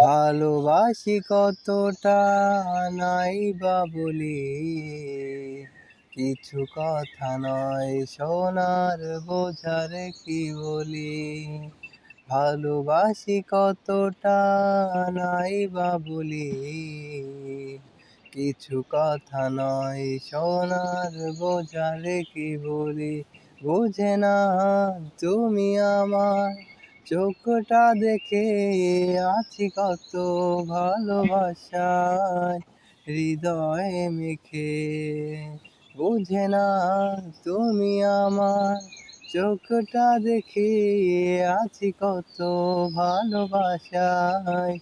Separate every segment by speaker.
Speaker 1: ভালোবাসি কতটা নাই বা বলি, কিছু কথা নয় সোনার বোঝারে কি বলি। ভালোবাসি কতটা নাই বা বলি, কিছু কথা নয় সোনার বোঝারে কি বলি। বুঝে না তুমি আমার চোখটা দেখে আছি কত ভালোবাসায় হৃদয়ে মেখে। বুঝে না তুমি আমার চোখটা দেখে আছি কত ভালোবাসায়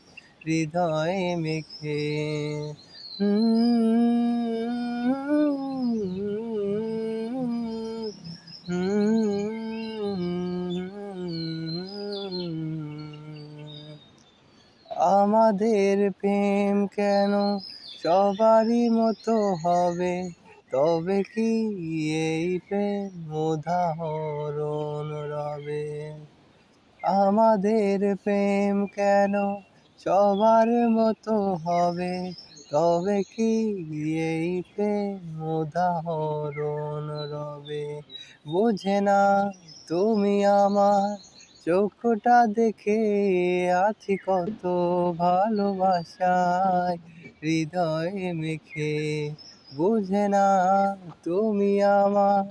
Speaker 1: হৃদয়ে মেখে। আমাদের প্রেম কেন সবারই মতো হবে, তবে কি এই প্রেম উদাহরণ রবে। আমাদের প্রেম কেন সবার মতো হবে, তবে কি এই প্রেম উদাহরণ রবে। বুঝে না তুমি আমার চোখটা দেখে আছি কত ভালোবাসায় হৃদয়ে মেখে। বুঝে না তুমি আমার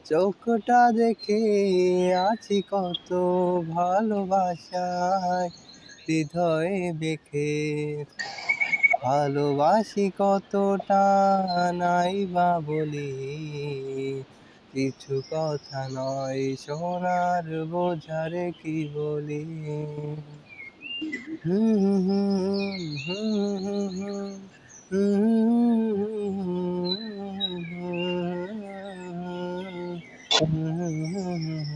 Speaker 1: চোখটা দেখে আছি কত ভালোবাসায় হৃদয়ে মেখে। ভালোবাসি কতটা নাই বা বলি, কিছু কথা নয় সোনার বোঝারে কি বলি। হুম হুম হুম হুম হুম হুম হুম হুম হুম হুম হুম